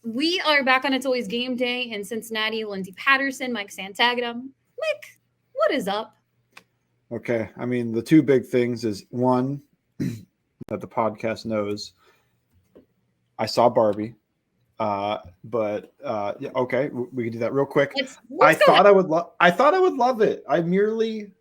We are back on It's Always Game Day in Cincinnati. Lindsay Patterson, Mike Santagata. Mike, what is up? Okay. I mean, the two big things is one, that the podcast knows I saw Barbie. Yeah, okay, we can do that real quick. Let's go. I thought I would love it. I merely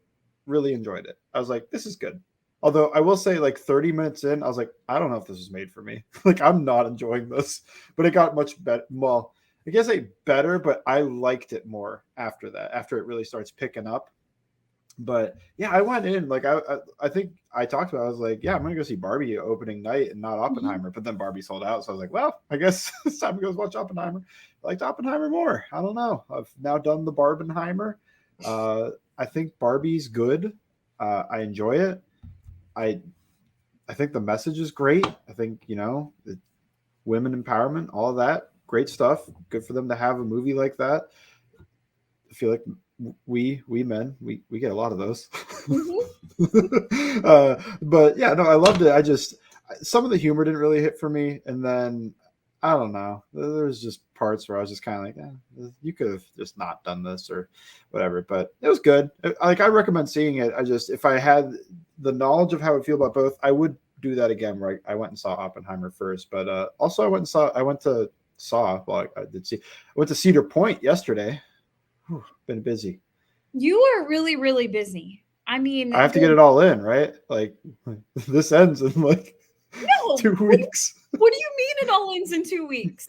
really enjoyed it. I was like, this is good. Although I will say, like 30 minutes in, I was like, I don't know if this was made for me. Like, I'm not enjoying this. But it got much better. Well, I guess better, but I liked it more after that, after it really starts picking up. But yeah, I went in like I think I talked about. I was like, yeah, I'm gonna go see Barbie opening night and not Oppenheimer. But then Barbie sold out, so I was like, well, I guess it's time to go watch Oppenheimer. I liked Oppenheimer more. I don't know. I've now done the Barbenheimer. I think Barbie's good. I enjoy it. I think the message is great. I think women empowerment, all of that, great stuff. Good for them to have a movie like that. I feel like we men we get a lot of those. But yeah, no, I loved it. Some of the humor didn't really hit for me, and then I don't know, there's just parts where I was just kind of like, you could have just not done this or whatever. But it was good. I recommend seeing it. If I had the knowledge of how I feel about both, I would do that again, where I went and saw Oppenheimer first. But also I went to Cedar Point yesterday. Been busy. You are really, really busy. I mean, I have to get it all in, right? Like, this ends in like 2 weeks. What do you mean it all ends in 2 weeks?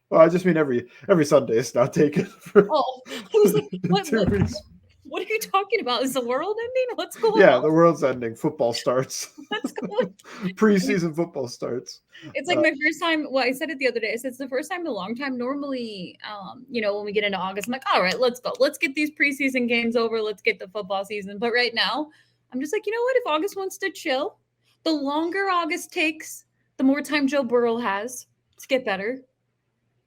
Well, I just mean every Sunday is not taken for. Oh, I was like, what? 2 weeks. What are you talking about? Is the world ending? What's going on? Yeah, the world's ending. Football starts. What's going on? Preseason football starts. It's like my first time. Well, I said it the other day. I said it's the first time in a long time. Normally, when we get into August, I'm like, all right, let's go. Let's get these preseason games over. Let's get the football season. But right now, I'm just like, you know what? If August wants to chill, the longer August takes, the more time Joe Burrow has to get better.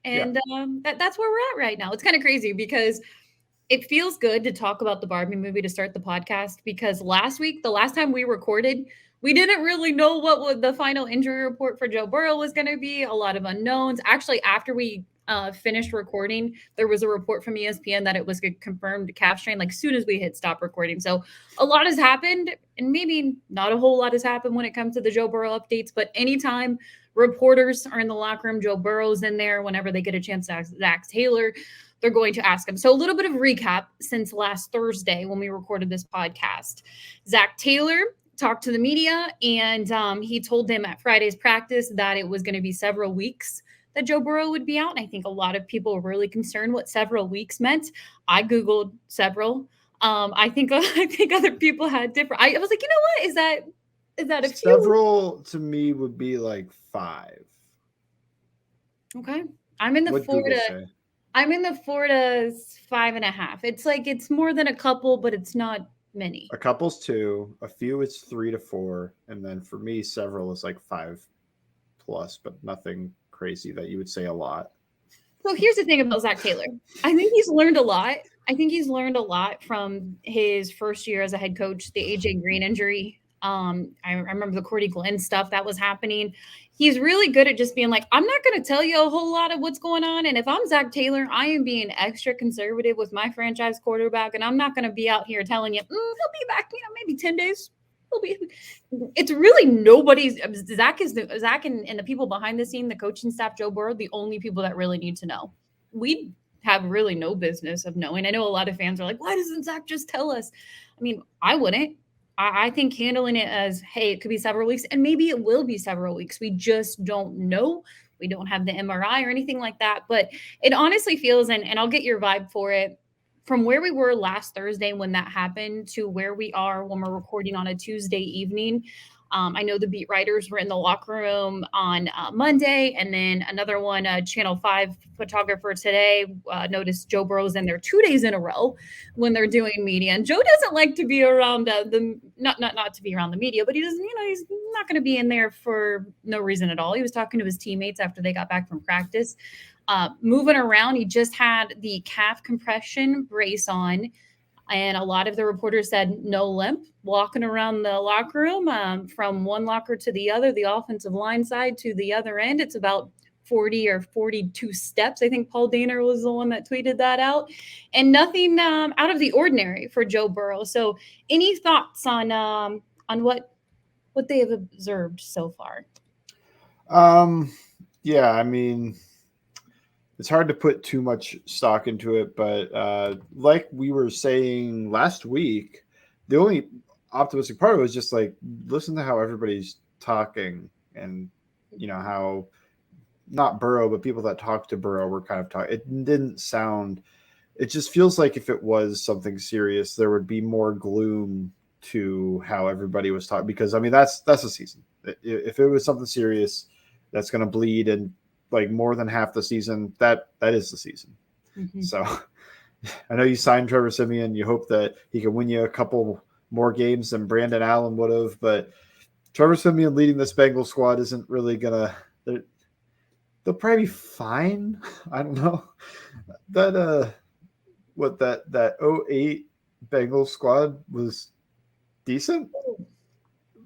And that's where we're at right now. It's kind of crazy because it feels good to talk about the Barbie movie to start the podcast, because last week, the last time we recorded, we didn't really know what the final injury report for Joe Burrow was going to be. A lot of unknowns. Actually, after we finished recording, there was a report from ESPN that it was a confirmed calf strain, like soon as we hit stop recording. So a lot has happened, and maybe not a whole lot has happened when it comes to the Joe Burrow updates. But anytime reporters are in the locker room, Joe Burrow's in there. Whenever they get a chance to ask Zach Taylor, they're going to ask him. So a little bit of recap since last Thursday when we recorded this podcast. Zach Taylor talked to the media, and he told them at Friday's practice that it was going to be several weeks that Joe Burrow would be out. And I think a lot of people were really concerned what several weeks meant. I Googled several. I think other people had different. I was like, you know what? Is that a few? Several to me would be like 5. Okay. I'm in the 4 to 5.5. It's like, it's more than a couple, but it's not many. A couple's 2, a few it's 3 to 4, and then for me, several is like 5 plus, but nothing crazy that you would say a lot. So here's the thing about Zach Taylor. I think he's learned a lot. I think he's learned a lot from his first year as a head coach, the AJ Green injury. I remember the Cordy Glenn stuff that was happening. He's really good at just being like, I'm not going to tell you a whole lot of what's going on. And if I'm Zach Taylor, I am being extra conservative with my franchise quarterback. And I'm not going to be out here telling you, he'll be back, maybe 10 days. It's really nobody's. Zach and the people behind the scene, the coaching staff, Joe Burrow, the only people that really need to know. We have really no business of knowing. I know a lot of fans are like, why doesn't Zach just tell us? I mean, I wouldn't. I think handling it as, hey, it could be several weeks, and maybe it will be several weeks. We just don't know. We don't have the MRI or anything like that. But it honestly feels, and I'll get your vibe for it, from where we were last Thursday when that happened to where we are when we're recording on a Tuesday evening. I know the beat writers were in the locker room on Monday, and then another one, Channel 5 photographer today, noticed Joe Burrow's in there 2 days in a row when they're doing media. And Joe doesn't like to be around not to be around the media, but he doesn't, he's not going to be in there for no reason at all. He was talking to his teammates after they got back from practice, moving around. He just had the calf compression brace on. And a lot of the reporters said no limp, walking around the locker room from one locker to the other, the offensive line side to the other end. It's about 40 or 42 steps. I think Paul Dehner was the one that tweeted that out, and nothing out of the ordinary for Joe Burrow. So, any thoughts on what they have observed so far? Yeah, I mean, it's hard to put too much stock into it, but like we were saying last week, the only optimistic part of it was just like listen to how everybody's talking, and how not Burrow, but people that talked to Burrow were kind of talking. It didn't sound. It just feels like if it was something serious, there would be more gloom to how everybody was talking. Because I mean, that's a season. If it was something serious, that's going to bleed and like more than half the season. That is the season. Mm-hmm. So I know you signed Trevor Siemian. You hope that he can win you a couple more games than Brandon Allen would have, but Trevor Siemian leading this Bengals squad isn't really gonna. They'll probably be fine. I don't know. That 08 Bengals squad was decent,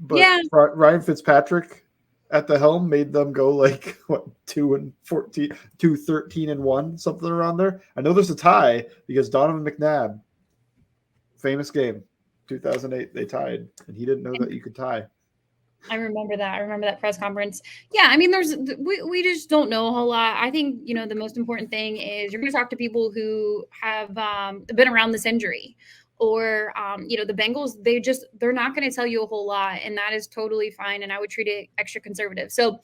but yeah. Ryan Fitzpatrick at the helm made them go like 2-14, 2-13-1, something around there. I know there's a tie because Donovan McNabb, famous game, 2008, they tied, and he didn't know that you could tie. I remember that press conference. Yeah, I mean, we just don't know a whole lot. I think, the most important thing is you're going to talk to people who have been around this injury, or, the Bengals, they're not going to tell you a whole lot, and that is totally fine. And I would treat it extra conservative. So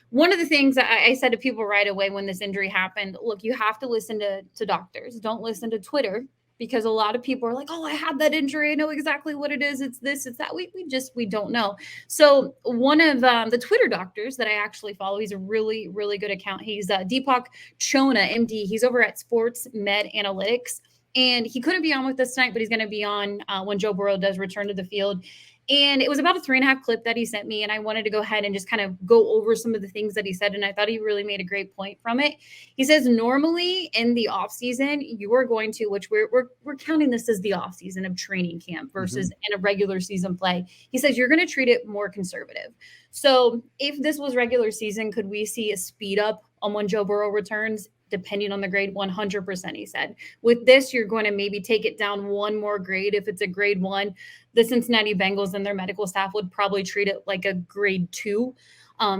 one of the things that I said to people right away when this injury happened, look, you have to listen to doctors. Don't listen to Twitter. Because a lot of people are like, oh, I had that injury. I know exactly what it is. It's this, it's that. We don't know. So one of the Twitter doctors that I actually follow, he's a really, really good account. He's Deepak Chona, MD. He's over at Sports Med Analytics. And he couldn't be on with us tonight, but he's going to be on when Joe Burrow does return to the field. And it was about a 3.5 clip that he sent me. And I wanted to go ahead and just kind of go over some of the things that he said. And I thought he really made a great point from it. He says, normally in the off season, you are going to, which we're counting this as the off season of training camp versus in a regular season play. He says, you're going to treat it more conservative. So if this was regular season, could we see a speed up on when Joe Burrow returns? Depending on the grade, 100%, he said. With this, you're going to maybe take it down one more grade. If it's a grade 1, the Cincinnati Bengals and their medical staff would probably treat it like a grade 2.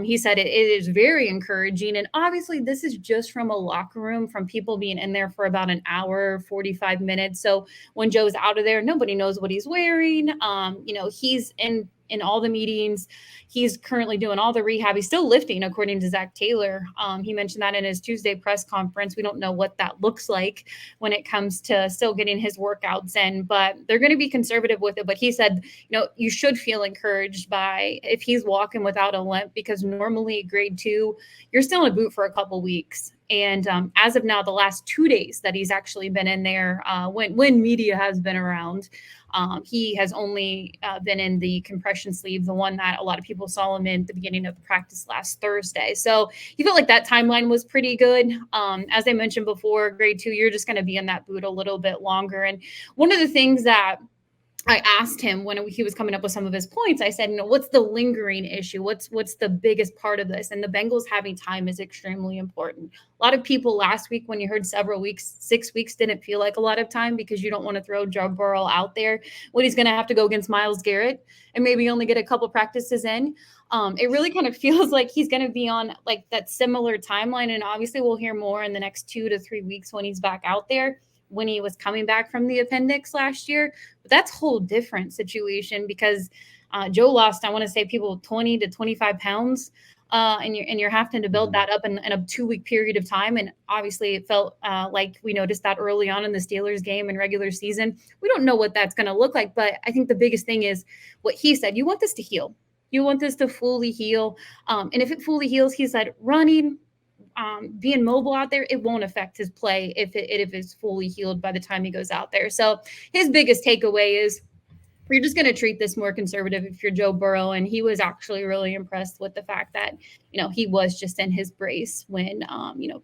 He said it is very encouraging. And obviously, this is just from a locker room, from people being in there for about an hour, 45 minutes. So when Joe's out of there, nobody knows what he's wearing. He's in all the meetings. He's currently doing all the rehab. He's still lifting, according to Zach Taylor. He mentioned that in his Tuesday press conference. We don't know what that looks like when it comes to still getting his workouts in, but they're going to be conservative with it. But he said, you should feel encouraged by if he's walking without a limp, because normally grade 2, you're still in a boot for a couple weeks. And as of now, the last 2 days that he's actually been in there, when media has been around, he has only been in the compression sleeve, the one that a lot of people saw him in at the beginning of the practice last Thursday. So he felt like that timeline was pretty good. As I mentioned before, grade 2, you're just going to be in that boot a little bit longer. And one of the things that I asked him when he was coming up with some of his points, I said, what's the lingering issue? What's the biggest part of this? And the Bengals having time is extremely important. A lot of people last week, when you heard several weeks, 6 weeks didn't feel like a lot of time because you don't want to throw Joe Burrow out there when he's going to have to go against Myles Garrett and maybe only get a couple practices in. It really kind of feels like he's going to be on like that similar timeline. And obviously we'll hear more in the next 2 to 3 weeks when he's back out there, when he was coming back from the appendix last year. But that's a whole different situation because Joe lost, I want to say, people 20 to 25 pounds. And you're having to build that up in a 2-week period of time. And obviously it felt like we noticed that early on in the Steelers game in regular season. We don't know what that's going to look like, but I think the biggest thing is what he said. You want this to heal. You want this to fully heal. And if it fully heals, he said, running, being mobile out there, it won't affect his play if it's fully healed by the time he goes out there. So his biggest takeaway is you're just going to treat this more conservative if you're Joe Burrow. And he was actually really impressed with the fact that, he was just in his brace when,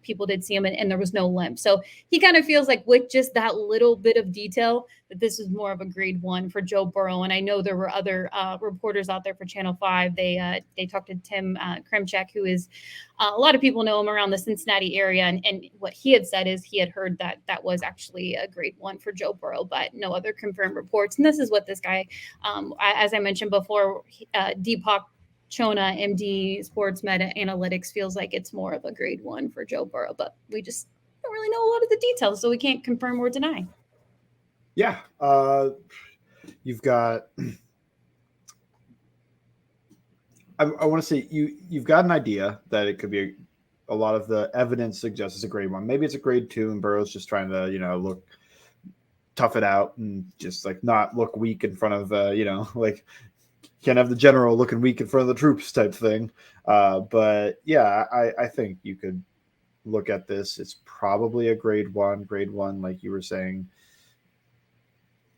people did see him and there was no limp. So he kind of feels like with just that little bit of detail that this is more of a grade 1 for Joe Burrow. And I know there were other reporters out there for Channel 5. They talked to Tim Kremchek, who is A lot of people know him around the Cincinnati area, and what he had said is he had heard that that was actually a grade 1 for Joe Burrow, but no other confirmed reports. And this is what this guy, as I mentioned before, Deepak Chona, MD Sports Meta Analytics, feels like it's more of a grade 1 for Joe Burrow, but we just don't really know a lot of the details, so we can't confirm or deny. Yeah. You've got, I want to say you've got an idea that it could be a lot of the evidence suggests it's a grade 1. Maybe it's a grade 2 and Burrow's just trying to, look, tough it out and just like not look weak in front of, like can't have the general looking weak in front of the troops type thing. But yeah, I think you could look at this. It's probably a grade 1, like you were saying.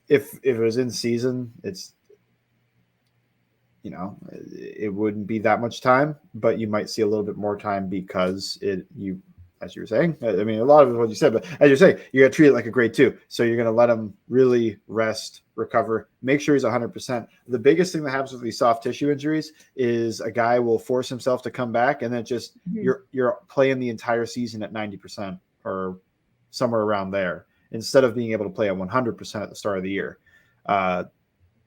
If it was in season, it's, it wouldn't be that much time, but you might see a little bit more time because as you were saying, I mean, a lot of it is what you said, but as you're saying, you're going to treat it like a grade 2. So you're going to let him really rest, recover, make sure he's 100%. The biggest thing that happens with these soft tissue injuries is a guy will force himself to come back, and then just you're playing the entire season at 90% or somewhere around there instead of being able to play at 100% at the start of the year.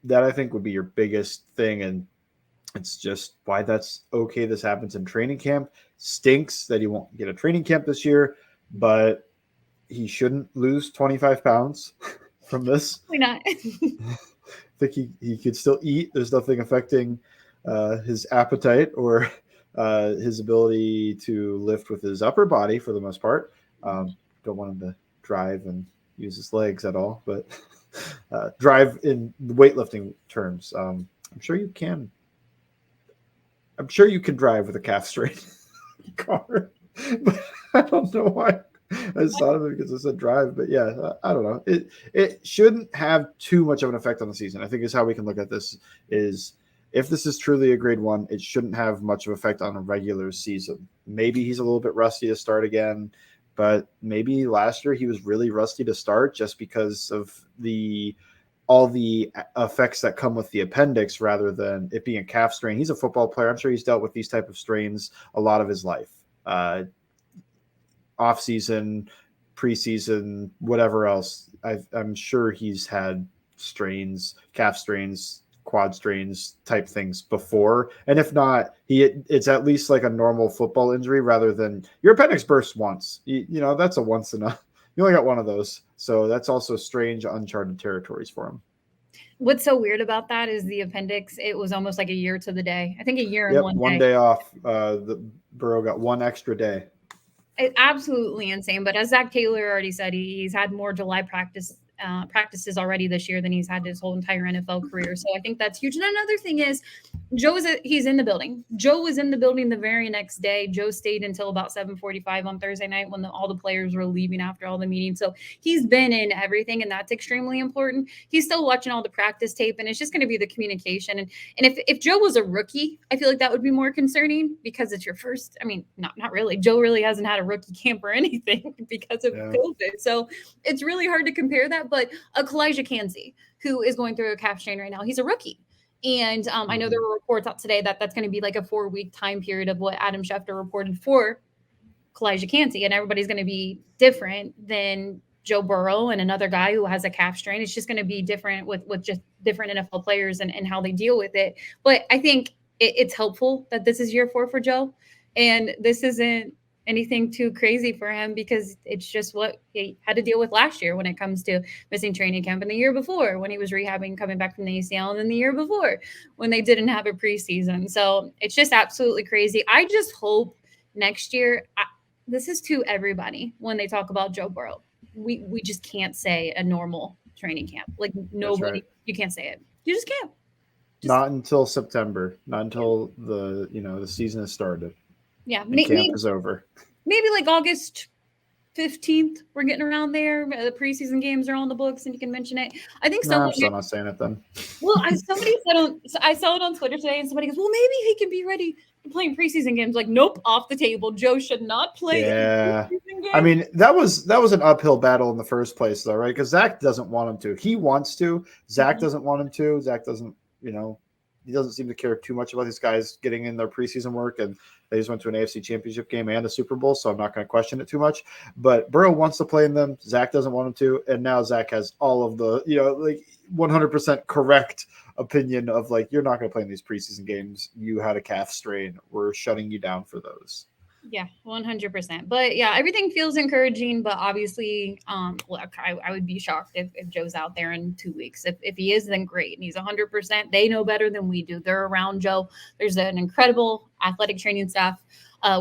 That I think would be your biggest thing, and it's just why that's okay. This happens in training camp. Stinks that he won't get a training camp this year, but he shouldn't lose 25 pounds from this. Why not? I think he could still eat. There's nothing affecting his appetite or his ability to lift with his upper body for the most part. Don't want him to drive and use his legs at all, but drive in weightlifting terms. I'm sure you can. I'm sure you can drive with a calf strain car, but I don't know why I just thought of it because I said drive. But yeah, I don't know. It shouldn't have too much of an effect on the season. I think is how we can look at this. Is if this is truly a grade 1, it shouldn't have much of an effect on a regular season. Maybe he's a little bit rusty to start again, but maybe last year he was really rusty to start just because of all the effects that come with the appendix rather than it being a calf strain. He's a football player. I'm sure he's dealt with these type of strains a lot of his life. Off season, preseason, whatever else. I'm sure he's had strains, calf strains, quad strains type things before. And if not, it's at least like a normal football injury rather than your appendix bursts once. That's a once in a, you only got one of those. So that's also strange, uncharted territories for him. What's so weird about that is the appendix. It was almost like a year to the day. I think a year and one day off. The Burrow got one extra day. It's absolutely insane. But as Zach Taylor already said, he's had more July practices already this year than he's had his whole entire NFL career. So I think that's huge. And another thing is he's in the building. Joe was in the building the very next day. Joe stayed until about 7:45 on Thursday night when all the players were leaving after all the meetings. So he's been in everything, and that's extremely important. He's still watching all the practice tape, and it's just going to be the communication. And if Joe was a rookie, I feel like that would be more concerning because it's your first. I mean, not really. Joe really hasn't had a rookie camp or anything because of COVID. So it's really hard to compare that. But Kalijah Kancey, who is going through a calf strain right now, he's a rookie. And I know there were reports out today that that's going to be like a 4-week time period of what Adam Schefter reported for Kalijah Kancey. And everybody's going to be different than Joe Burrow and another guy who has a calf strain. It's just going to be different with just different NFL players and how they deal with it. But I think it's helpful that this is year 4 for Joe. And this isn't anything too crazy for him because it's just what he had to deal with last year when it comes to missing training camp, and the year before when he was rehabbing, coming back from the ACL, and then the year before when they didn't have a preseason. So it's just absolutely crazy. I just hope next year, this is to everybody when they talk about Joe Burrow, we just can't say a normal training camp. Like nobody, right. You can't say it. You just can't. Not until September, not until the season has started. Yeah, camp is over. Maybe like August 15th, we're getting around there. The preseason games are on the books, and you can mention it. I think I'm still not saying it then. Well, I saw it on Twitter today, and somebody goes, "Well, maybe he can be ready to play in preseason games." Like, nope, off the table. Joe should not play. Yeah, in preseason games. I mean that was an uphill battle in the first place, though, right? Because Zach doesn't want him to. He wants to. Zach doesn't want him to. Zach doesn't. he doesn't seem to care too much about these guys getting in their preseason work, and they just went to an AFC Championship game and a Super Bowl, so I'm not going to question it too much. But Burrow wants to play in them. Zach doesn't want him to, and now Zach has all of the 100% correct opinion of you're not going to play in these preseason games. You had a calf strain. We're shutting you down for those. Yeah, 100%. But yeah, everything feels encouraging. But obviously, look, I would be shocked if Joe's out there in 2 weeks. If he is, then great. And he's 100%. They know better than we do. They're around Joe. There's an incredible athletic training staff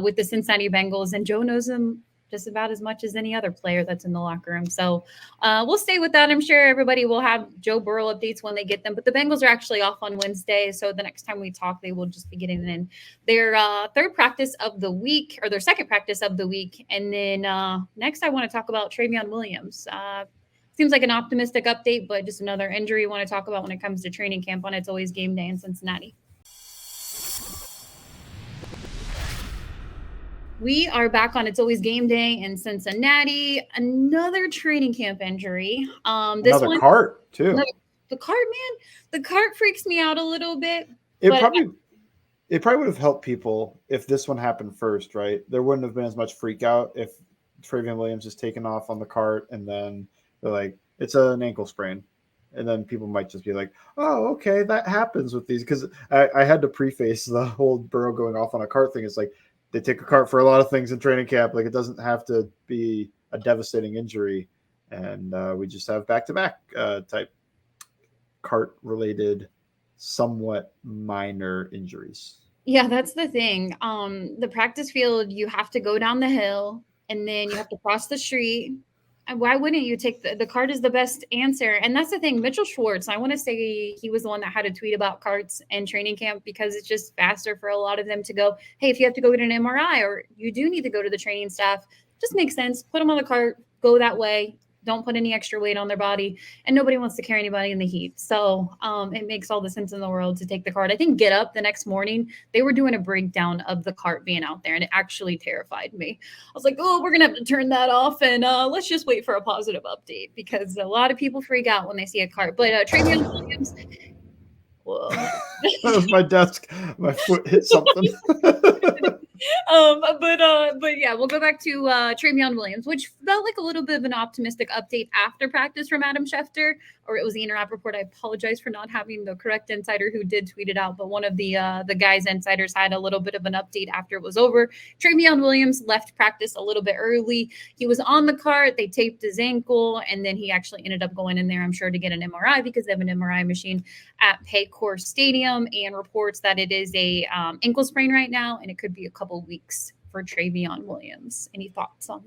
with the Cincinnati Bengals, and Joe knows them just about as much as any other player that's in the locker room. So we'll stay with that. I'm sure everybody will have Joe Burrow updates when they get them. But the Bengals are actually off on Wednesday. So the next time we talk, they will just be getting in their third practice of the week, or their second practice of the week. And then next I want to talk about Trayveon Williams. Seems like an optimistic update, but just another injury you want to talk about when it comes to training camp on It's Always Game Day in Cincinnati. We are back on It's Always Game Day in Cincinnati. Another training camp injury. Another cart, too. The cart, man. The cart freaks me out a little bit. It probably would have helped people if this one happened first, right? There wouldn't have been as much freak out if Trayveon Williams is taken off on the cart and then they're like, it's an ankle sprain. And then people might just be like, oh, okay, that happens with these. Because I had to preface the whole Burrow going off on a cart thing. It's like, they take a cart for a lot of things in training camp. It doesn't have to be a devastating injury. And we just have back-to-back type cart-related, somewhat minor injuries. Yeah, that's the thing. The practice field, you have to go down the hill, and then you have to cross the street. And why wouldn't you take the cart is the best answer? And that's the thing. Mitchell Schwartz, I want to say he was the one that had a tweet about carts and training camp because it's just faster for a lot of them to go, hey, if you have to go get an MRI or you do need to go to the training staff, just makes sense. Put them on the cart, go that way. Don't put any extra weight on their body, and nobody wants to carry anybody in the heat. So it makes all the sense in the world to take the cart. I think Get Up the next morning, they were doing a breakdown of the cart being out there, and it actually terrified me. I was like, oh, we're going to have to turn that off, and let's just wait for a positive update because a lot of people freak out when they see a cart. But Trayveon Williams, whoa. That was my desk. My foot hit something. But yeah, we'll go back to Trayveon Williams, which felt like a little bit of an optimistic update after practice from Adam Schefter, or it was the Interap report. I apologize for not having the correct insider who did tweet it out, but one of the guys insiders had a little bit of an update after it was over. Trayveon Williams left practice a little bit early. He was on the cart. They taped his ankle, and then he actually ended up going in there, I'm sure, to get an MRI because they have an MRI machine at Paycor Stadium, and reports that it is a ankle sprain right now, and it could be a couple weeks for Trayveon Williams. Any thoughts on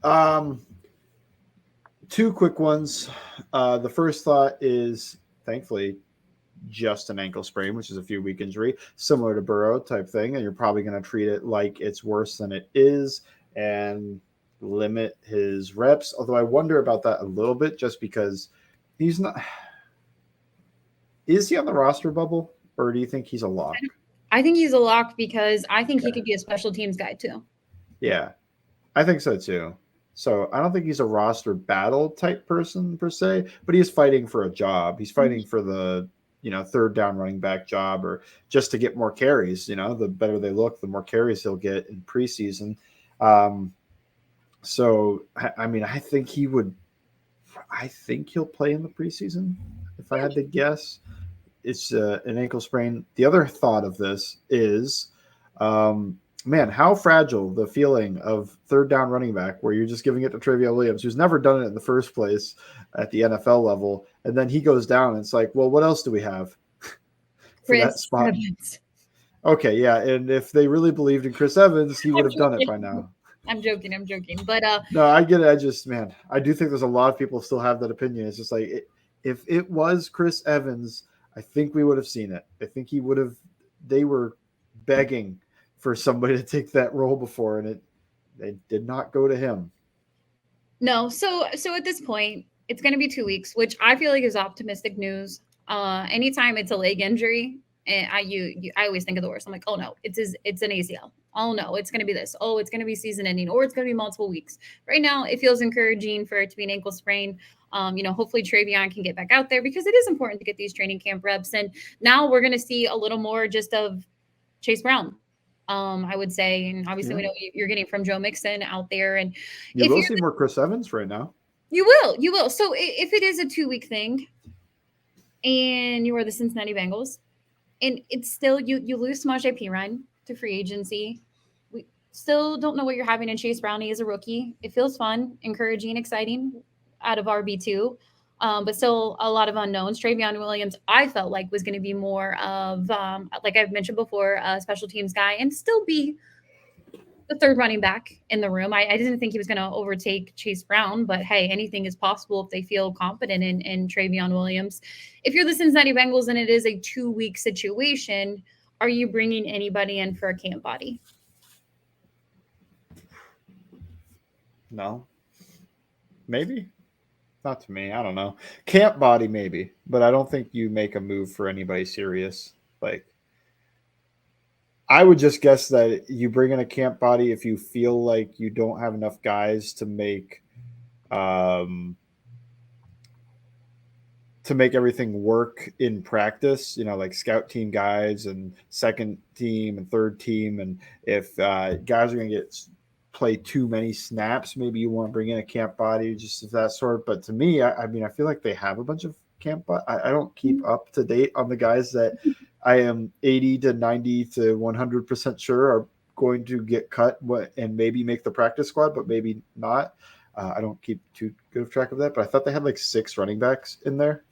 that? Two quick ones. The first thought is, thankfully, just an ankle sprain, which is a few week injury, similar to Burrow type thing, and you're probably going to treat it like it's worse than it is and limit his reps. Although I wonder about that a little bit, just because he's not. Is he on the roster bubble, or do you think he's a lock? I think he's a lock because I think he could be a special teams guy too. Yeah, I think so too. So I don't think he's a roster battle type person per se, but he is fighting for a job. He's fighting for the third down running back job, or just to get more carries. The better they look, the more carries he'll get in preseason. So I mean, I think he'll play in the preseason if I had to guess. It's an ankle sprain. The other thought of this is, man, how fragile the feeling of third down running back where you're just giving it to Trayveon Williams, who's never done it in the first place at the NFL level. And then he goes down and it's like, well, what else do we have for that spot? Evans. Okay, yeah. And if they really believed in Chris Evans, he would have done it by now. I'm joking. But no, I get it. I do think there's a lot of people still have that opinion. It's just like, if it was Chris Evans, I think we would have seen it. I think they were begging for somebody to take that role before, and they did not go to him. No. So at this point, it's going to be 2 weeks, which I feel like is optimistic news. Anytime it's a leg injury, and I always think of the worst. I'm like, oh no, it's an ACL. Oh no, it's going to be this. Oh, it's going to be season ending, or it's going to be multiple weeks. Right now, it feels encouraging for it to be an ankle sprain. Hopefully Trayveon can get back out there because it is important to get these training camp reps. And now we're going to see a little more just of Chase Brown. I would say, and obviously we know you're getting from Joe Mixon out there, and you will see more Chris Evans right now. You will. So if it is a 2-week thing, and you are the Cincinnati Bengals, and it's still you lose Samaje Perine to free agency. We still don't know what you're having in Chase Brown. He is a rookie. It feels fun, encouraging, exciting out of RB2. But still a lot of unknowns. Trayveon Williams, I felt like was going to be more of, like I've mentioned before, a special teams guy and still be the third running back in the room. I didn't think he was going to overtake Chase Brown, but hey, anything is possible if they feel confident in Trayveon Williams. If you're the Cincinnati Bengals and it is a 2-week situation, are you bringing anybody in for a camp body? No. Maybe. Not to me. I don't know. Camp body, maybe. But I don't think you make a move for anybody serious. Like, I would just guess that you bring in a camp body if you feel like you don't have enough guys to make everything work in practice, like scout team guys and second team and third team. And if guys are going to play too many snaps, maybe you want to bring in a camp body, just of that sort. But to me, I feel like they have a bunch of camp. I don't keep up to date on the guys that I am 80 to 90 to 100% sure are going to get cut and maybe make the practice squad, but maybe not. I don't keep too good of track of that, but I thought they had like 6 running backs in there.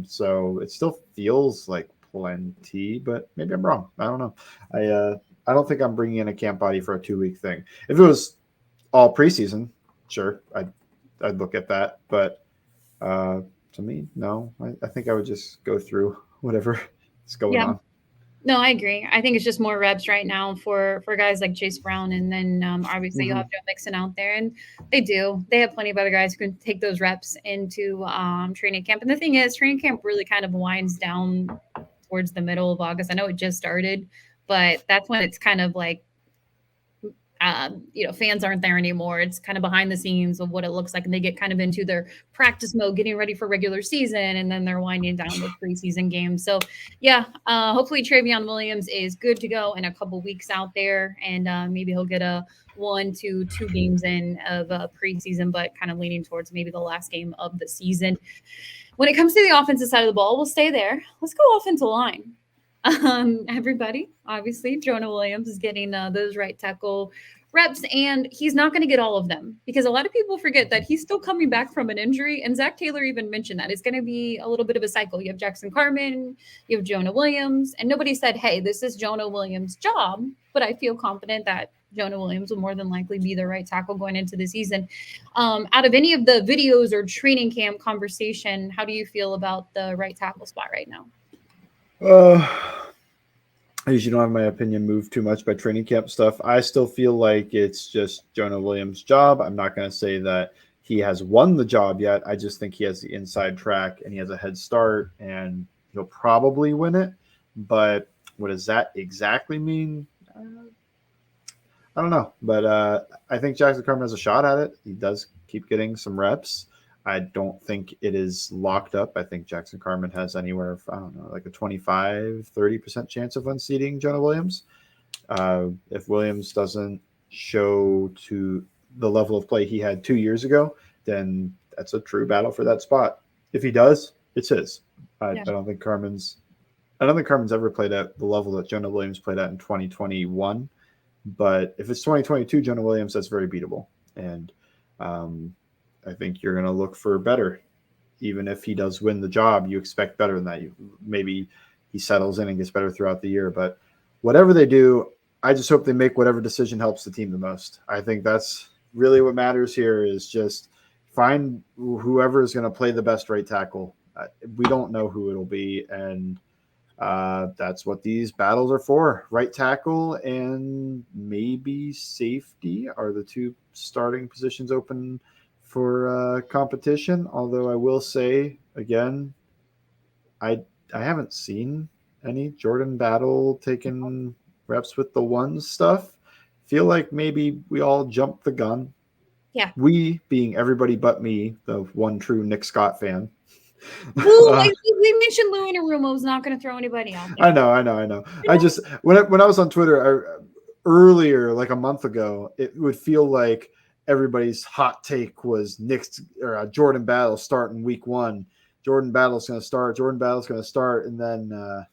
So it still feels like plenty, but maybe I'm wrong. I don't know. I don't think I'm bringing in a camp body for a 2-week thing. If it was all preseason, sure, I'd look at that. But to me, no. I think I would just go through whatever is going on. No, I agree. I think it's just more reps right now for guys like Chase Brown, and then obviously you'll have Joe Mixon out there, and they have plenty of other guys who can take those reps into training camp. And the thing is, training camp really kind of winds down towards the middle of August. I know it just started, but that's when it's kind of like fans aren't there anymore. It's kind of behind the scenes of what it looks like, and they get kind of into their practice mode, getting ready for regular season, and then they're winding down with preseason games. So, hopefully Trayveon Williams is good to go in a couple weeks out there, and maybe he'll get a 1 to 2 games in of preseason, but kind of leaning towards maybe the last game of the season. When it comes to the offensive side of the ball, we'll stay there. Let's go offensive line. Everybody, obviously, Jonah Williams is getting those right tackle reps, and he's not going to get all of them because a lot of people forget that he's still coming back from an injury. And Zach Taylor even mentioned that it's going to be a little bit of a cycle. You have Jackson Carman, you have Jonah Williams, and nobody said, hey, this is Jonah Williams' job. But I feel confident that Jonah Williams will more than likely be the right tackle going into the season. Out of any of the videos or training camp conversation, how do you feel about the right tackle spot right now? I usually don't have my opinion moved too much by training camp stuff. I still feel like it's just Jonah Williams' job. I'm not going to say that he has won the job yet. I just think he has the inside track and he has a head start and he'll probably win it. But what does that exactly mean? I don't know. But I think Jackson Carman has a shot at it. He does keep getting some reps. I don't think it is locked up. I think Jackson Carman has anywhere, like a 25-30% chance of unseating Jonah Williams. If Williams doesn't show to the level of play he had 2 years ago, then that's a true battle for that spot. If he does, it's his. I don't think Carman's ever played at the level that Jonah Williams played at in 2021. But if it's 2022, Jonah Williams, that's very beatable. And I think you're going to look for better. Even if he does win the job, you expect better than that. Maybe he settles in and gets better throughout the year. But whatever they do, I just hope they make whatever decision helps the team the most. I think that's really what matters here is just find whoever is going to play the best right tackle. We don't know who it'll be, and that's what these battles are for. Right tackle and maybe safety are the 2 starting positions open for competition. Although I will say again, I haven't seen any Jordan Battle taking reps with the 1 stuff. Feel like maybe we all jumped the gun Yeah. We, being everybody but me, the one true Nick Scott fan. Lou, we mentioned Lou Anarumo was not going to throw anybody out there. I know. I just when I was on Twitter earlier, like a month ago, it would feel like everybody's hot take was Nick's or Jordan Battle starting week 1. Jordan Battle's going to start, and then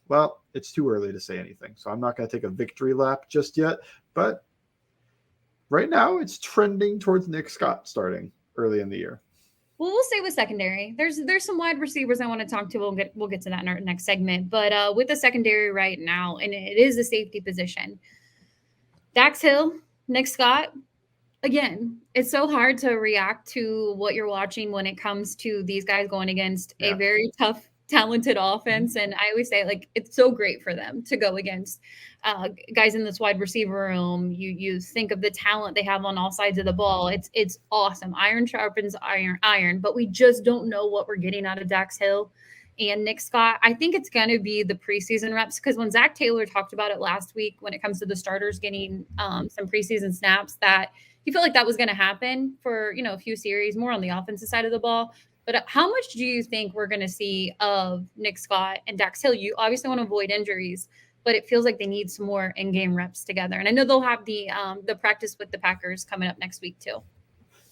well, it's too early to say anything, so I'm not going to take a victory lap just yet. But right now, it's trending towards Nick Scott starting early in the year. Well, we'll stay with secondary. There's some wide receivers I want to talk to. We'll get to that in our next segment. But with the secondary right now, and it is the safety position. Dax Hill, Nick Scott. Again, it's so hard to react to what you're watching when it comes to these guys going against a very tough, talented offense. And I always say, like, it's so great for them to go against guys in this wide receiver room. You think of the talent they have on all sides of the ball. It's awesome. Iron sharpens iron, but we just don't know what we're getting out of Dax Hill and Nick Scott. I think it's going to be the preseason reps, because when Zach Taylor talked about it last week, when it comes to the starters getting some preseason snaps, that he felt like that was going to happen for, a few series, more on the offensive side of the ball. But how much do you think we're going to see of Nick Scott and Dax Hill? You obviously want to avoid injuries, but it feels like they need some more in-game reps together. And I know they'll have the practice with the Packers coming up next week too.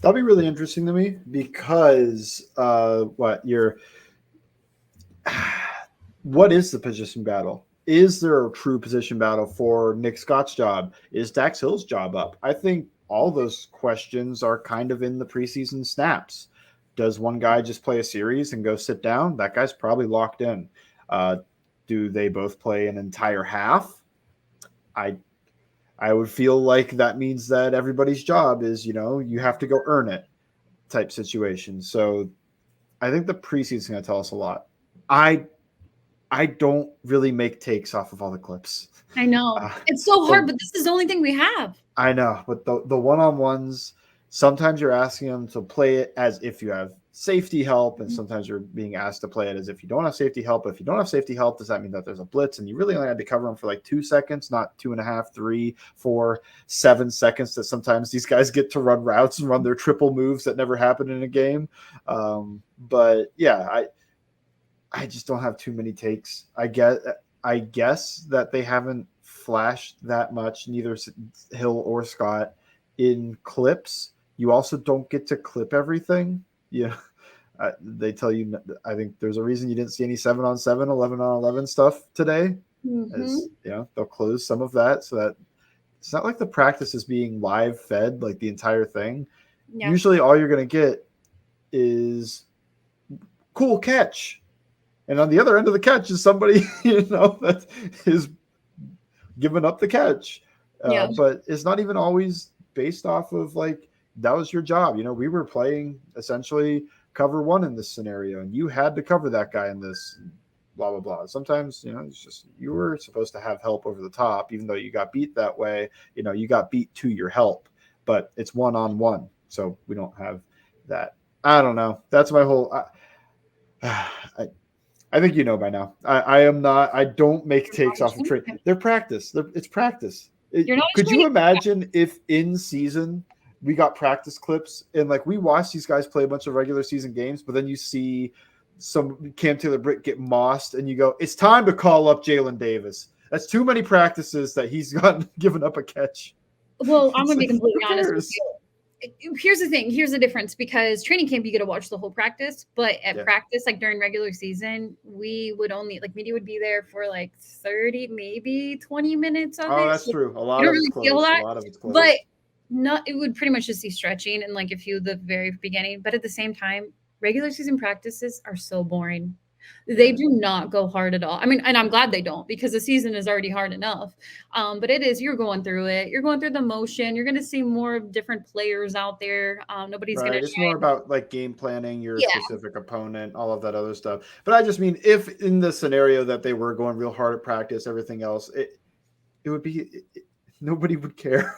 That'll be really interesting to me because what is the position battle? Is there a true position battle for Nick Scott's job? Is Dax Hill's job up? I think all those questions are kind of in the preseason snaps. Does one guy just play a series and go sit down? That guy's probably locked in. Do they both play an entire half? I would feel like that means that everybody's job is, you have to go earn it type situation. So I think the preseason is going to tell us a lot. I don't really make takes off of all the clips. I know. It's so hard, but this is the only thing we have. I know, but the one-on-ones, sometimes you're asking them to play it as if you have safety help, and sometimes you're being asked to play it as if you don't have safety help. But if you don't have safety help, does that mean that there's a blitz? And you really only had to cover them for like 2 seconds, not 2.5, 3, 4, 7 seconds that sometimes these guys get to run routes and run their triple moves that never happen in a game. But yeah, I just don't have too many takes. I guess that they haven't flashed that much, neither Hill or Scott, in clips. You also don't get to clip everything. They tell you, I think there's a reason you didn't see any 7-on-7, 11-on-11 stuff today. As, they'll close some of that so that it's not like the practice is being live fed like the entire thing. Yeah. Usually all you're going to get is cool catch. And on the other end of the catch is somebody, that is giving up the catch. But it's not even always based off of like, that was your job. We were playing essentially cover one in this scenario, and you had to cover that guy in this, blah, blah, blah. Sometimes, it's just, you were supposed to have help over the top, even though you got beat that way, you got beat to your help, but it's one-on-one. So we don't have that. I don't know. That's my whole, I think by now. I don't make takes off of trade. They're practice. It's practice. Could you imagine if in season we got practice clips and like we watch these guys play a bunch of regular season games, but then you see some Cam Taylor-Britt get mossed and you go, it's time to call up Jalen Davis. That's too many practices that he's gotten given up a catch. Well, I'm going to be completely honest with you. Here's the thing. Here's the difference, because training camp, you get to watch the whole practice, but at practice, like during regular season, we would only, like, media would be there for like 30, maybe 20 minutes of it. Oh, that's true. A lot of it's close. A lot of it's close. But it would pretty much just be stretching and like a few the very beginning. But at the same time, regular season practices are so boring. They do not go hard at all. I mean, and I'm glad they don't, because the season is already hard enough. But you're going through it. You're going through the motion. You're going to see more different players out there. Nobody's going to. It's more about like game planning, your specific opponent, all of that other stuff. But I just mean, if in the scenario that they were going real hard at practice, everything else, it would be. Nobody would care.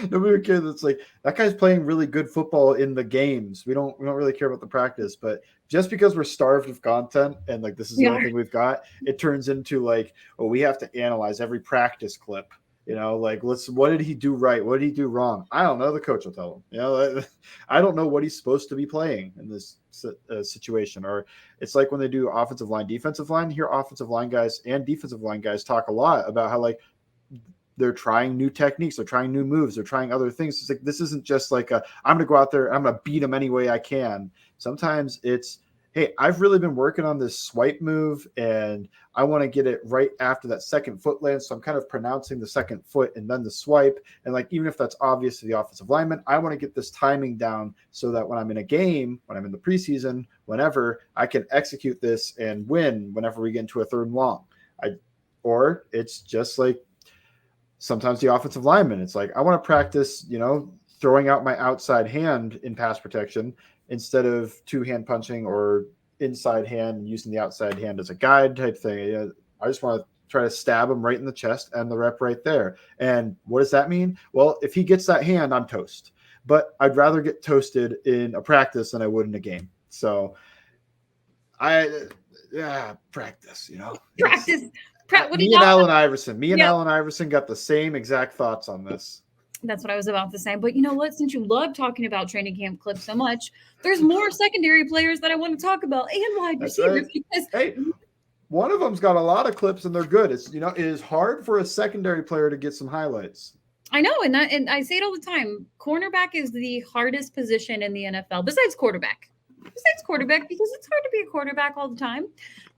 Nobody would care. That's like, that guy's playing really good football in the games. We don't really care about the practice, but just because we're starved of content and like this is the only thing we've got, it turns into like, we have to analyze every practice clip You know, like what did he do right? What did he do wrong? I don't know. The coach will tell him. You know, I don't know what he's supposed to be playing in this situation. Or it's like when they do offensive line, defensive line. Here, offensive line guys and defensive line guys talk a lot about how like they're trying new techniques, they're trying new moves, they're trying other things. It's like this isn't just like I'm going to go out there, I'm going to beat them any way I can. Sometimes it's, hey, I've really been working on this swipe move and I want to get it right after that second foot lands. So I'm kind of pronouncing the second foot and then the swipe. And like, even if that's obvious to the offensive lineman, I want to get this timing down so that when I'm in a game, when I'm in the preseason, whenever I can execute this and win whenever we get into a third and long. Or it's just like sometimes the offensive lineman, it's like, I want to practice, you know, throwing out my outside hand in pass protection instead of two-hand punching or inside hand and using the outside hand as a guide type thing. You know, I just want to try to stab him right in the chest and the rep right there. And what does that mean? Well, if he gets that hand, I'm toast. But I'd rather get toasted in a practice than I would in a game. So practice, you know. Practice. Me and Allen Iverson got the same exact thoughts on this. That's what I was about to say. But you know what? Since you love talking about training camp clips so much, there's more secondary players that I want to talk about and wide receivers. Right. Because hey, one of them's got a lot of clips and they're good. It's, you know, it is hard for a secondary player to get some highlights. I know, and I say it all the time. Cornerback is the hardest position in the NFL, besides quarterback. Because it's hard to be a quarterback all the time.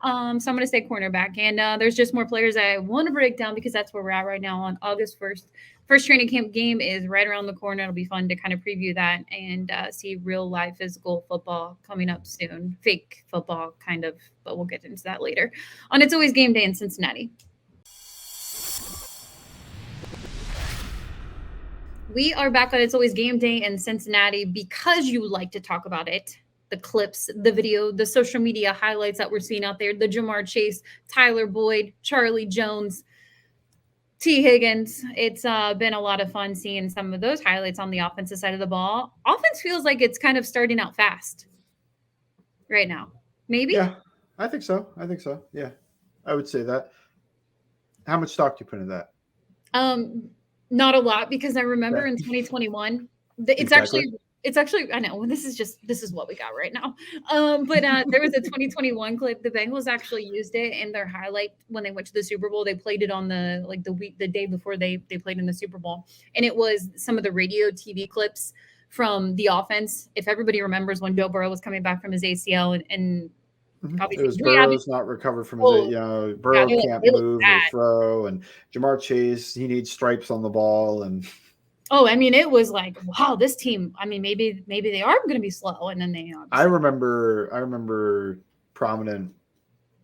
So I'm going to say cornerback. And there's just more players I want to break down because that's where we're at right now on August 1st. First training camp game is right around the corner. It'll be fun to kind of preview that and see real life physical football coming up soon. Fake football, kind of, but we'll get into that later. On It's Always Game Day in Cincinnati. We are back on It's Always Game Day in Cincinnati because you like to talk about it. The clips, the video, the social media highlights that we're seeing out there, the Jamar Chase, Tyler Boyd, Charlie Jones, T. Higgins. It's been a lot of fun seeing some of those highlights on the offensive side of the ball. Offense feels like it's kind of starting out fast right now. Maybe? Yeah, I think so. Yeah, I would say that. How much stock do you put into that? Not a lot, because I remember in 2021, it's actually, I know this is what we got right now. But there was a 2021 clip. The Bengals actually used it in their highlight when they went to the Super Bowl. They played it on the day before they played in the Super Bowl. And it was some of the radio TV clips from the offense. If everybody remembers when Joe Burrow was coming back from his ACL and it was Burrow's not recovered from his, Burrow can't move or throw, and Jamar Chase, he needs stripes on the ball. And oh, I mean, it was like, wow, this team, I mean, maybe they are going to be slow. And then they I remember prominent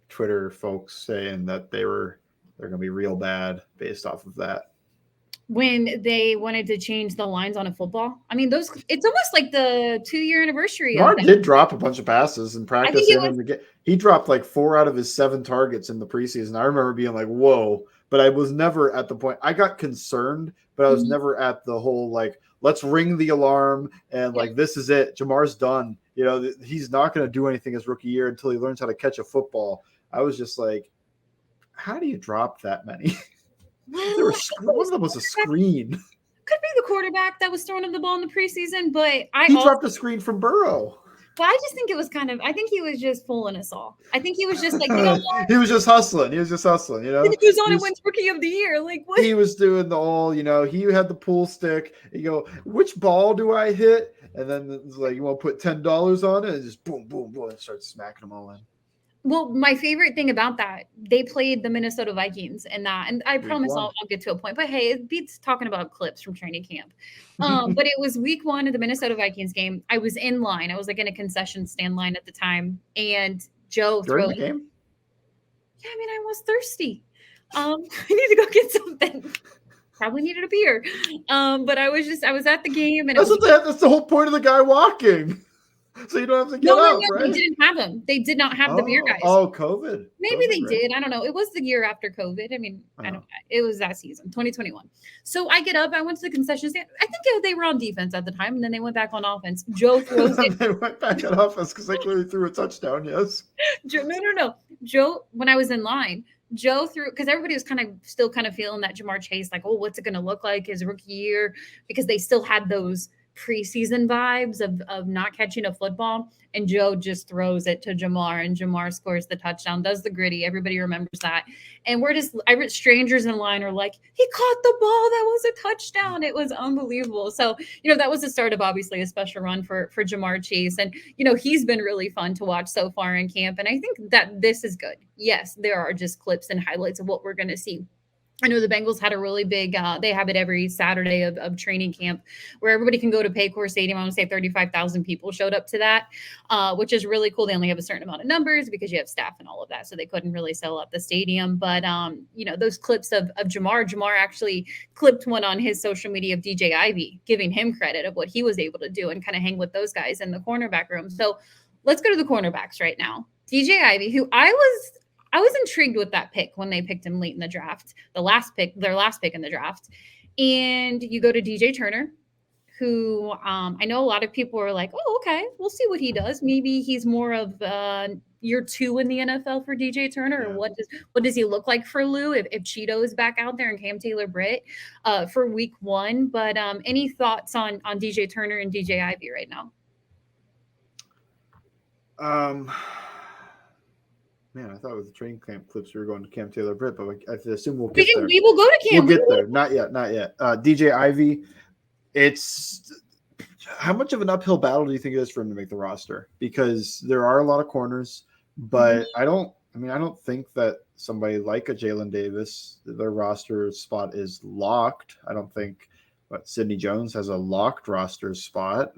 Twitter folks saying that they're going to be real bad based off of that. When they wanted to change the lines on a football. I mean, it's almost like the 2-year anniversary. Jamar did drop a bunch of passes in practice. He dropped like 4 out of his 7 targets in the preseason. I remember being like, whoa, but I was never at the point. I got concerned, but I was never at the whole, like, let's ring the alarm and like, this is it. Jamar's done. You know, he's not going to do anything his rookie year until he learns how to catch a football. I was just like, how do you drop that many? One of them was a screen. Could be the quarterback that was throwing him the ball in the preseason, but he dropped a screen from Burrow. But I just think it was I think he was just fooling us all. I think he was just like, you know what? He was just hustling, you know. He was on and wins rookie of the year. Like, what? He was doing the whole, you know, he had the pool stick. You go, which ball do I hit? And then it's like, you want to put $10 on it? And just boom, boom, boom, and start smacking them all in. Well, my favorite thing about that, they played the Minnesota Vikings and I promise I'll get to a point. But hey, it beats talking about clips from training camp. But it was week 1 of the Minnesota Vikings game. I was in line. I was like in a concession stand line at the time. And Joe during the game? Yeah, I mean, I was thirsty. I need to go get something. Probably needed a beer. But I was at the game. And that's the whole point of the guy walking. So you don't have to get out, right? They didn't have them. They did not have the beer guys. Oh, COVID. Maybe they did. I don't know. It was the year after COVID. I mean, it was that season, 2021. So I get up. I went to the concession stand. I think they were on defense at the time, and then they went back on offense. Joe throws it. They went back on offense because they clearly threw a touchdown, yes. No. Joe, when I was in line, Joe threw, because everybody was still feeling that Jamar Chase, like, oh, what's it going to look like his rookie year? Because they still had those preseason vibes of not catching a football. And Joe just throws it to Jamar, and Jamar scores the touchdown, does the gritty. Everybody remembers that. And strangers in line are like, he caught the ball. That was a touchdown. It was unbelievable. So, that was the start of obviously a special run for Jamar Chase. And, he's been really fun to watch so far in camp. And I think that this is good. Yes, there are just clips and highlights of what we're going to see. I know the Bengals had a really big, they have it every Saturday of training camp where everybody can go to Paycor Stadium. I want to say 35,000 people showed up to that, which is really cool. They only have a certain amount of numbers because you have staff and all of that. So they couldn't really sell out the stadium. But, those clips of Jamar actually clipped one on his social media of DJ Ivy, giving him credit of what he was able to do and kind of hang with those guys in the cornerback room. So let's go to the cornerbacks right now. DJ Ivy, who I was intrigued with that pick when they picked him late in the draft, their last pick in the draft. And you go to DJ Turner, who I know a lot of people are like, oh, okay, we'll see what he does. Maybe he's more of year 2 in the NFL for DJ Turner, or what does he look like for Lou if Cheeto is back out there and Cam Taylor-Britt for week 1. But any thoughts on DJ Turner and DJ Ivy right now? Man, I thought with the training camp clips we were going to Cam Taylor-Britt, but I assume we'll get there. We will go to Cam. We'll get there. Not yet. DJ Ivy, it's how much of an uphill battle do you think it is for him to make the roster? Because there are a lot of corners, but I don't think that somebody like a Jalen Davis, their roster spot is locked. I don't think Sidney Jones has a locked roster spot.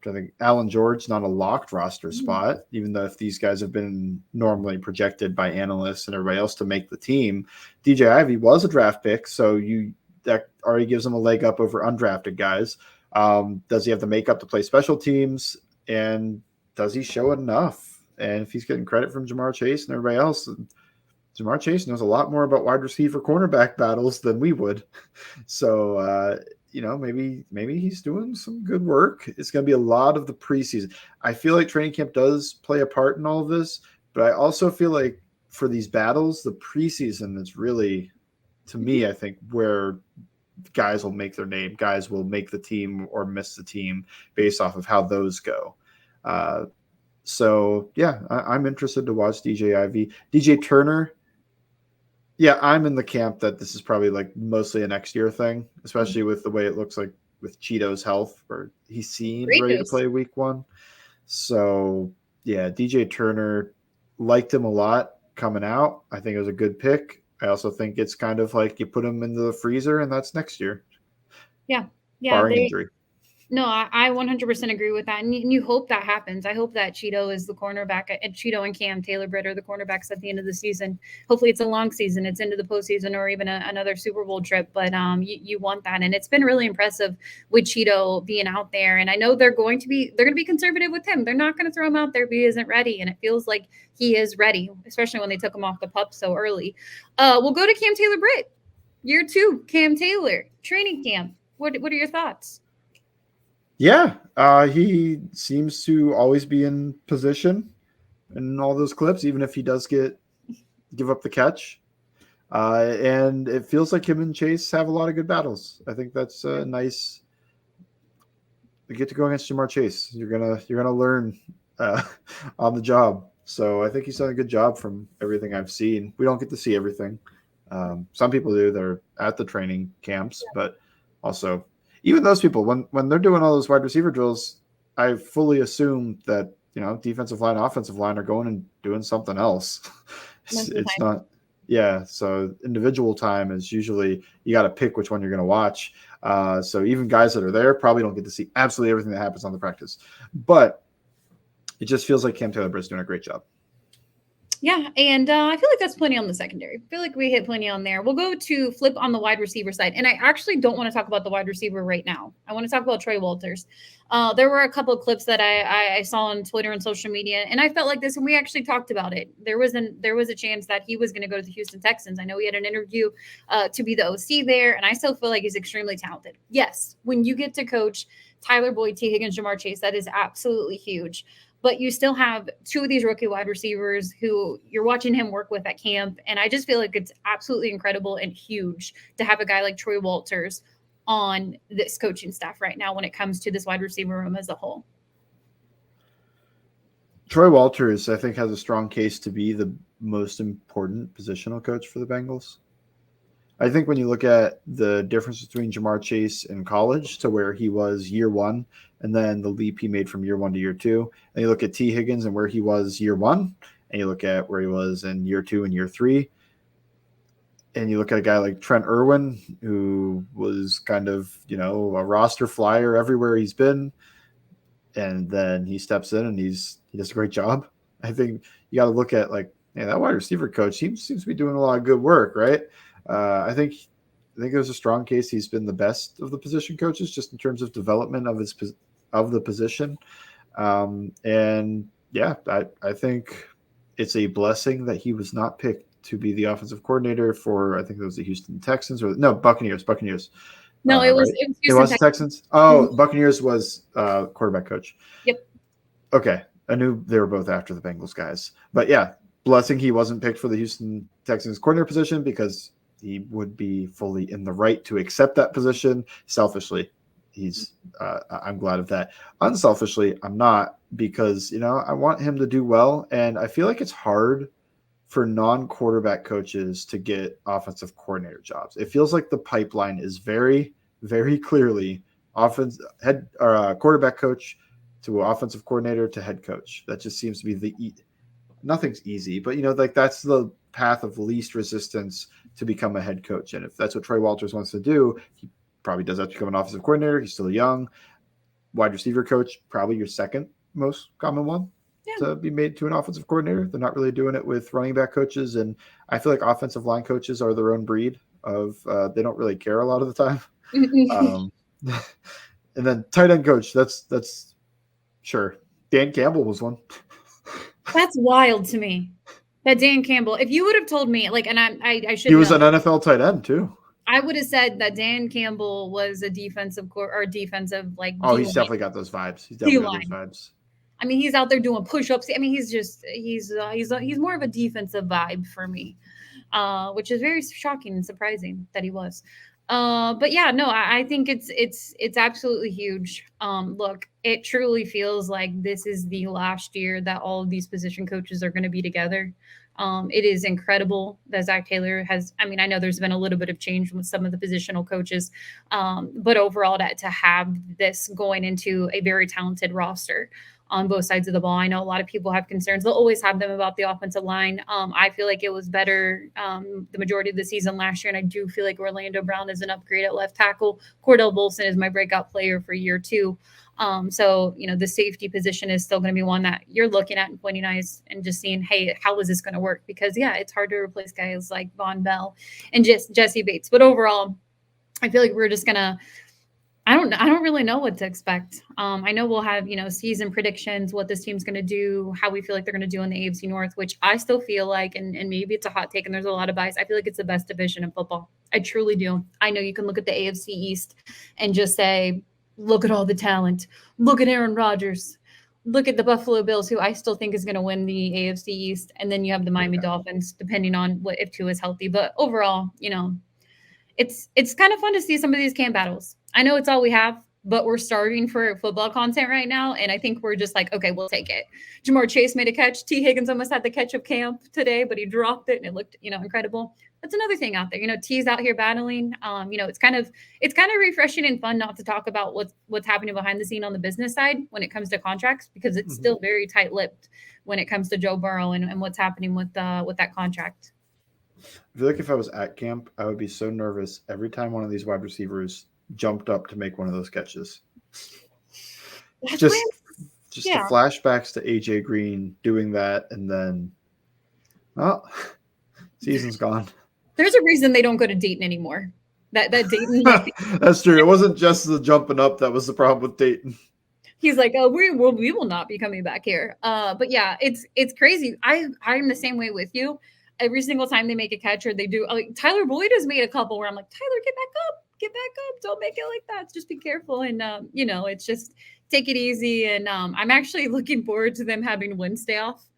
I think Alan George's not a locked roster spot, even though if these guys have been normally projected by analysts and everybody else to make the team. DJ Ivy was a draft pick, so that already gives him a leg up over undrafted guys. Does he have the makeup to play special teams, and does he show enough? And if he's getting credit from Jamar Chase and everybody else, Jamar Chase knows a lot more about wide receiver cornerback battles than we would. So, maybe he's doing some good work. It's going to be a lot of the preseason. I feel like training camp does play a part in all of this, but I also feel like for these battles, the preseason is really, to me, I think, where guys will make their name. Guys will make the team or miss the team based off of how those go. So, yeah, I'm interested to watch DJ Ivy. DJ Turner, yeah, I'm in the camp that this is probably like mostly a next year thing, especially with the way it looks like with Cheeto's health, where he seemed ready to play week 1. So, yeah, DJ Turner, liked him a lot coming out. I think it was a good pick. I also think it's kind of like you put him into the freezer, and that's next year. Yeah. Barring injury. No, I 100% agree with that. And you hope that happens. I hope that Cheeto is the cornerback, and Cheeto and Cam Taylor-Britt are the cornerbacks at the end of the season. Hopefully it's a long season. It's into the postseason or even another Super Bowl trip. But you want that. And it's been really impressive with Cheeto being out there. And I know they're going to be conservative with him. They're not going to throw him out there if he isn't ready. And it feels like he is ready, especially when they took him off the pup so early. We'll go to Cam Taylor-Britt. Year 2, Cam Taylor, training camp. What are your thoughts? Yeah, he seems to always be in position in all those clips, even if he does give up the catch. And it feels like him and Chase have a lot of good battles. I think that's nice. We get to go against Jamar Chase. You're gonna learn on the job. So I think he's done a good job from everything I've seen. We don't get to see everything. Some people do. They're at the training camps, but also even those people, when they're doing all those wide receiver drills, I fully assume that defensive line, offensive line are going and doing something else. It's not. Yeah, so individual time is usually you got to pick which one you're going to watch. So even guys that are there probably don't get to see absolutely everything that happens on the practice. But it just feels like Cam Taylor-Britt's doing a great job. Yeah, and I feel like that's plenty on the secondary. I feel like we hit plenty on there. We'll go to flip on the wide receiver side. And I actually don't want to talk about the wide receiver right now. I want to talk about Trey Walters. There were a couple of clips that I saw on Twitter and social media, and I felt like this, and we actually talked about it. There was a chance that he was going to go to the Houston Texans. I know he had an interview to be the OC there, and I still feel like he's extremely talented. Yes, when you get to coach Tyler Boyd, T. Higgins, Jamar Chase, that is absolutely huge. but you still have two of these rookie wide receivers who you're watching him work with at camp. And I just feel like it's absolutely incredible and huge to have a guy like Troy Walters on this coaching staff right now when it comes to this wide receiver room as a whole. Troy Walters, I think, has a strong case to be the most important positional coach for the Bengals. I think when you look at the difference between Jamar Chase in college to where he was year one, and then the leap he made from year one to year two, and you look at T. Higgins and where he was year one, and you look at where he was in year two and year three, and you look at a guy like Trent Irwin, who was kind of, a roster flyer everywhere he's been, and then he steps in and he does a great job. I think you got to look at that wide receiver coach seems to be doing a lot of good work, right? I think there's a strong case he's been the best of the position coaches just in terms of development of the position. And yeah, I think it's a blessing that he was not picked to be the offensive coordinator for, I think it was the Houston Texans Buccaneers. No, it was right? Houston it was Texans. Oh, Buccaneers was quarterback coach. Yep. Okay. I knew they were both after the Bengals guys, but yeah, blessing he wasn't picked for the Houston Texans coordinator position because he would be fully in the right to accept that position. Selfishly, I'm glad of that. Unselfishly, I'm not, because, I want him to do well. And I feel like it's hard for non-quarterback coaches to get offensive coordinator jobs. It feels like the pipeline is very, very clearly quarterback coach to offensive coordinator to head coach. That just seems to be nothing's easy, but that's the path of least resistance to become a head coach. And if that's what Troy Walters wants to do, he probably does have to become an offensive coordinator. He's still young. Wide receiver coach, probably your second most common one to be made to an offensive coordinator. They're not really doing it with running back coaches. And I feel like offensive line coaches are their own breed of, they don't really care a lot of the time. And then tight end coach, that's sure. Dan Campbell was one. That's wild to me. That Dan Campbell, if you would have told me, and I should. He was an NFL tight end too. I would have said that Dan Campbell was a defensive Oh, he's definitely got those vibes. He's definitely got those vibes. I mean, he's out there doing push-ups. I mean, he's more of a defensive vibe for me, which is very shocking and surprising that he was. But yeah, no, I think it's absolutely huge. Look, it truly feels like this is the last year that all of these position coaches are going to be together. It is incredible that Zach Taylor has, I know there's been a little bit of change with some of the positional coaches, but overall to have this going into a very talented roster on both sides of the ball. I know a lot of people have concerns. They'll always have them about the offensive line. I feel like it was better the majority of the season last year, and I do feel like Orlando Brown is an upgrade at left tackle. Cordell Bolson is my breakout player for year two. So, the safety position is still going to be one that you're looking at and pointing eyes and just seeing, hey, how is this going to work? Because, yeah, it's hard to replace guys like Von Bell and just Jesse Bates. But overall, I feel like we're just going to – I don't really know what to expect. I know we'll have, season predictions, what this team's going to do, how we feel like they're going to do in the AFC North, which I still feel like, and maybe it's a hot take and there's a lot of bias, I feel like it's the best division in football. I truly do. I know you can look at the AFC East and just say, look at all the talent. Look at Aaron Rodgers. Look at the Buffalo Bills, who I still think is going to win the AFC East. And then you have the Miami Dolphins, depending on if Tua is healthy. But overall, it's kind of fun to see some of these camp battles. I know it's all we have, but we're starving for football content right now. And I think we're just like, okay, we'll take it. Jamar Chase made a catch. T. Higgins almost had the catch of camp today, but he dropped it and it looked, incredible. That's another thing out there. T's out here battling. It's kind of refreshing and fun not to talk about what's happening behind the scene on the business side when it comes to contracts, because it's still very tight-lipped when it comes to Joe Burrow and what's happening with that contract. I feel like if I was at camp, I would be so nervous every time one of these wide receivers jumped up to make one of those catches. Just the flashbacks to AJ Green doing that, and then, season's gone. There's a reason they don't go to Dayton anymore. That Dayton. That's true. It wasn't just the jumping up that was the problem with Dayton. He's like, oh, we will not be coming back here. But yeah, it's crazy. I'm the same way with you. Every single time they make a catch or they do, Tyler Boyd has made a couple where I'm like, Tyler, get back up. get back up. Don't make it like that. Just be careful. And, it's just take it easy. And I'm actually looking forward to them having Wednesday off.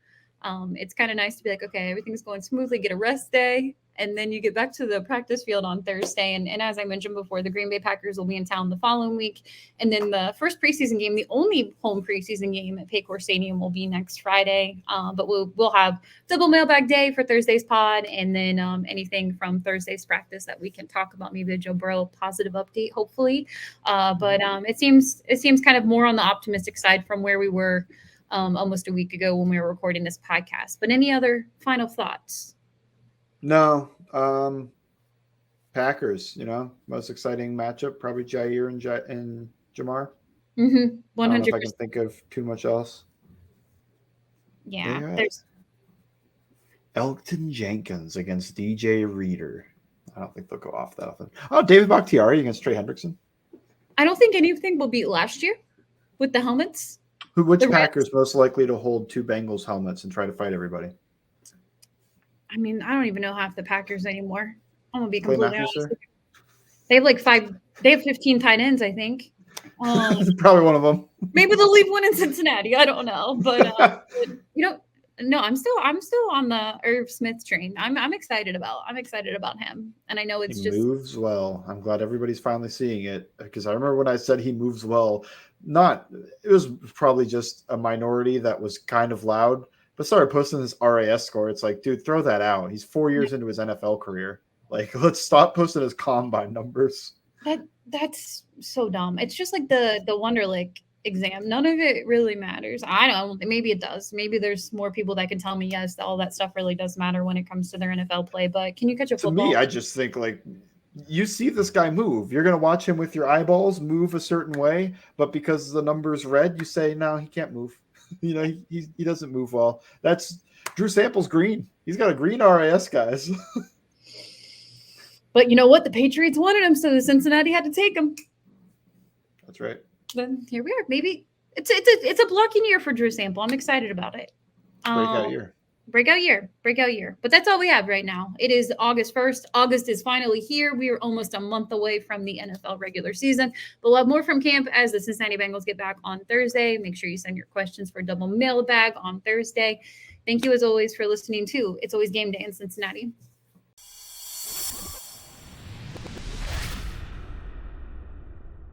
It's kind of nice to be like, okay, everything's going smoothly, get a rest day. And then you get back to the practice field on Thursday. And as I mentioned before, the Green Bay Packers will be in town the following week. And then the first preseason game, the only home preseason game at Paycor Stadium, will be next Friday. But we'll have double mailbag day for Thursday's pod. And then anything from Thursday's practice that we can talk about, maybe a Joe Burrow positive update, hopefully. But it seems kind of more on the optimistic side from where we were almost a week ago when we were recording this podcast. But any other final thoughts? No. Packers, most exciting matchup, probably Jair and Jamar. 100%. I don't know if I can think of too much else. Yeah. There's Elgton Jenkins against DJ Reader. I don't think they'll go off that often. Oh, David Bakhtiari against Trey Hendrickson. I don't think anything will beat last year with the helmets. Which Packers most likely to hold 2 Bengals helmets and try to fight everybody? I mean, I don't even know half the Packers anymore. I'm gonna be completely honest with you. They have they have 15 tight ends, I think. Probably one of them. Maybe they'll leave one in Cincinnati. I don't know, but no, I'm still on the Irv Smith train. I'm excited about him, and I know he moves well. I'm glad everybody's finally seeing it, because I remember when I said he moves well. It was probably just a minority that was kind of loud, but started posting this RAS score. It's like, dude, throw that out. He's 4 years into his NFL career. Like, let's stop posting his combine numbers. That's so dumb. It's just like the Wonderlic exam. None of it really matters. I don't know. Maybe it does. Maybe there's more people that can tell me, yes, all that stuff really does matter when it comes to their NFL play. But can you catch a football? To me, I just think, like, you see this guy move. You're going to watch him with your eyeballs move a certain way, but because the number's red, you say, no, he can't move. He doesn't move well. That's Drew Sample's green. He's got a green RAS, guys. But you know what? The Patriots wanted him, so Cincinnati had to take him. That's right. Then here we are. Maybe it's a blocking year for Drew Sample. I'm excited about it. Breakout year. But that's all we have right now. It is August 1st. August is finally here. We are almost a month away from the NFL regular season. But we'll have more from camp as the Cincinnati Bengals get back on Thursday. Make sure you send your questions for double mailbag on Thursday. Thank you, as always, for listening to It's Always Game Day in Cincinnati.